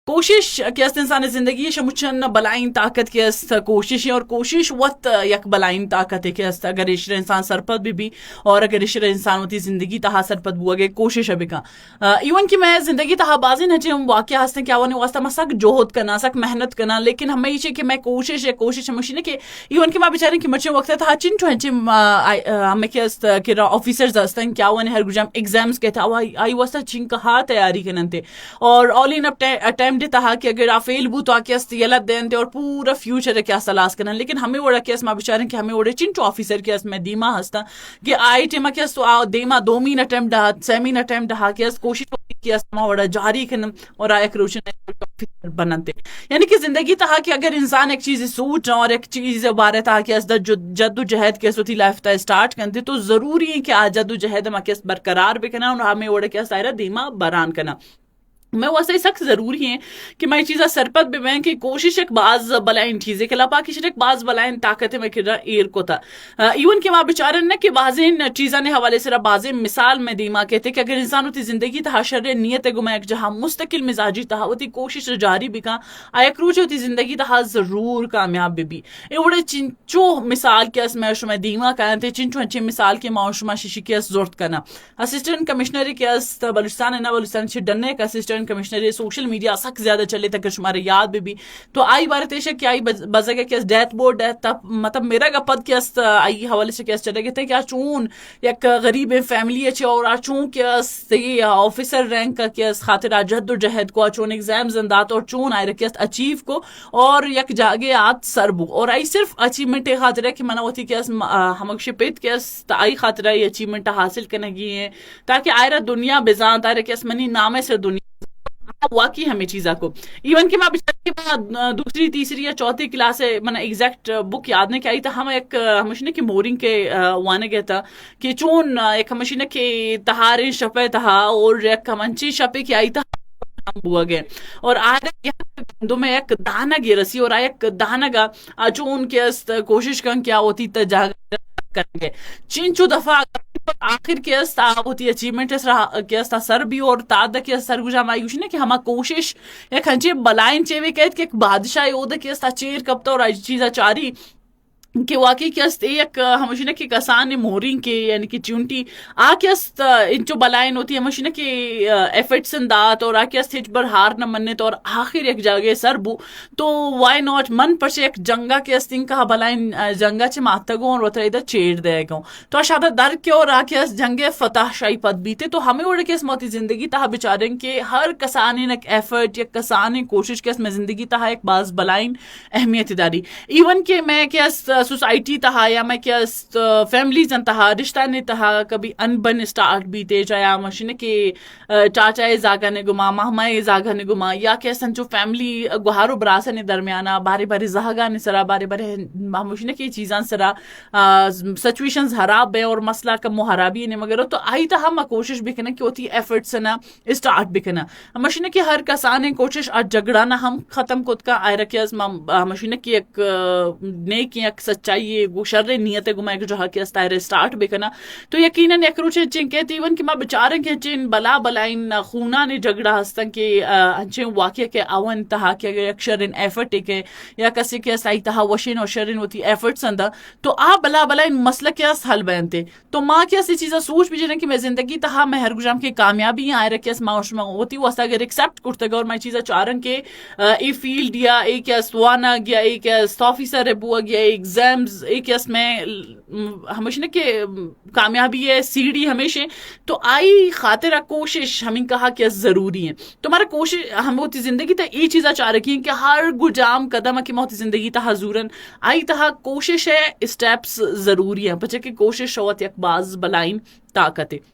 कोशिश केस्त इंसान जिंदगी शमुचन बलाइन ताकत केस्त कोशिश और कोशिश वत यक बलाइन ताकत केस्त अगर इशर इंसान सरपद भी और अगर इशर इंसान होती जिंदगी तहा सरपद बुआ कोशिश अभी का इवन कि मैं जिंदगी तहा बाजी नचे हम वाक्य हंसते क्या वन वास्ता मैं सक जोहद करना सक मेहनत करना लेकिन हमें ये कि मैं कोशिश मशीन के इवन कि मैं बेचारे कि मचे वक्त था चिंटू हमें केस्त कि ऑफिसर्स हस्ते क्या वन हर गुजाम एग्जाम्स के था आई वास्ता चिंक कहा तैयारी करनते और ऑल इन अटेम्प्ट तहा कि अगर फेल बू तो आकेस यला देनते और पूरा फ्यूचर क्या सलास करना लेकिन हमें वड़ा केस मा बेचारे कि हमें वड़े चिंटू ऑफिसर केस में दीमा हस्ता कि आई टीमा केस तो आ देमा 2 मीन अटेम्प्ट डहा 6 मीन अटेम्प्ट डहा केस कोशिश केस मा वड़ा जारी करन और आयक रोशन ऑफिसर बनते यानी कि जिंदगी तहा कि अगर इंसान एक चीज सोच और एक चीज बारे तहा केस जद्दोजहद केस होती लाइफ ता स्टार्ट करते तो जरूरी है कि आ जद्दोजहद मा केस बरकरार भी करना और हमें वड़े केस आयरा दीमा बरान करना मैं वैसे सख्त जरूरी है कि मैं चीज़ा सरपत भी मैं कि कोशिश एक बाज बलाइन चीज़ें के लापा किसी एक बाज बलाइन ताकत में किरा एर को था इवन कि वहाँ बेचारन ने कि बाजें चीज़ा ने हवाले से बाजें मिसाल में दीमा कहते कि अगर इंसान होती जिंदगी तहा शर नियत गुमा एक जहाँ मुस्तकिल मिजाजी तहा होती कोशिश जारी भी का आयक रूच होती जिंदगी तहा जरूर कामयाब भी एवढे चिंचो मिसाल के मैं शुमा दीमा कहते चिंचो अच्छे मिसाल के माशुमा शिशी के जोरत करना असिस्टेंट कमिश्नरी के बलूचिस्तान है ना बलूचिस्तान छिड़ने का असिस्टेंट कमिश्नर सोशल मीडिया सख्त ज्यादा चले तक शुमारे याद भी तो आई बार तेश कि आई बजग के डेथ बोर्ड तब मतलब मेरा का पद के आई हवाले से कैसे चले गए थे क्या चून एक गरीब फैमिली अच्छे और चून के ऑफिसर रैंक का के खातिर जद्दोजहद को चून एग्जाम जंदात और चून आई रखे अचीव को और एक जागे आत सरबू और आई सिर्फ अचीवमेंट खातिर कि मना होती के हम शिपित के आई खातिर आई अचीवमेंट हासिल करने की है ताकि आयरा दुनिया बेजान आयरा के मनी नामे से दुनिया वाकई हमें चीज़ा को इवन कि मैं दूसरी तीसरी या चौथी क्लास है मैंने एग्जैक्ट बुक याद नहीं आई था हम एक मशीन की मोरिंग के वाने गया था कि चून एक मशीन के तहारे शपे तहा और एक मंची शपे की आई था बुआ गए और आज दो में एक दाना गे रसी और एक दाना का चून के कोशिश कर क्या होती तजा करेंगे चिंचू दफा आखिर के होती अचीवमेंट के सर भी और ताद के सर गुजा मायूश ने कि हम कोशिश एक हंचे बलाइन चेवे कहत कि एक बादशाह ओद के चेर कब तो और चीज़ा चारी कि वाकई क्या एक हमेशा की कसान मोरिंग के यानी कि चुंटी इंचो बलाइन होती है हमेशा की एफर्ट्स दात और हिच बर हार न मनने तो और आखिर एक जागे सरबू तो वाई नॉट मन पर से एक जंगा के अस्तिंग का बलाइन जंगा चे मातगो और वतर इधर चेड़ देगा तो शादा दर के और आके जंगे फतह शाही पद बीते तो हमें उड़ के मौती जिंदगी तहा बेचारे के हर कसानी एक एफर्ट या कसानी कोशिश के में जिंदगी तहा एक बाज बलाइन अहमियत दारी इवन के मैं क्या सोसाइटी तहा या मैं क्या फैमिली जन तहा रिश्ता ने तहा कभी अनबन स्टार्ट बीते चाहे मशीन के चाचा जागा ने गुमा मामा जागा ने गुमा या क्या संचो फैमिली गुहारो बरासा ने दरमियाना बारे बारे जहागा ने सरा बारे बारे मशीन की चीज़ां सरा सिचुएशंस खराब है और मसला का मुहराबी ने मगर तो आई तहा मैं कोशिश भी करना कि होती एफर्ट्स ना स्टार्ट भी करना मशीन की हर कसाने कोशिश आज झगड़ा ना हम खत्म खुद का आय रखे मशीन की एक नेक एक चाहिए वो शर्रे नियत गुमा एक जहाँ के अस्तायरे स्टार्ट भी करना तो यकीनन एक रुचे चिन कहती इवन कि मैं बेचारे के चिन बला बलाइन खूना ने झगड़ा हस्तन के अंचे वाक्य के अवन तहा के एक शरिन एफर्ट के या कसी के साई तहा वशिन और शरिन होती एफर्ट्स अंदा तो आ बला बलाइन मसला क्या हल बनते तो माँ क्या सी चीज़ा सोच भी जने कि मैं जिंदगी तहा मैं हर गुजाम की कामयाबी आए रखे माउश में होती वो अगर एक्सेप्ट करते और मैं चीज़ा चारन के ए फील्ड या एक स्वाना गया एक ऑफिसर है बुआ गया एग्जाम एक में हमेशा के कामयाबी है सीढ़ी हमेशा तो आई खातिर कोशिश हमें कहा कि जरूरी है तो हमारा कोशिश हम होती जिंदगी तो ये चीज़ा चाह रखी कि हर गुजाम कदम की मौत जिंदगी तहा जूरन आई तहा कोशिश है स्टेप्स जरूरी है बच्चे की कोशिश होती एक बाज बलाइन ताकत है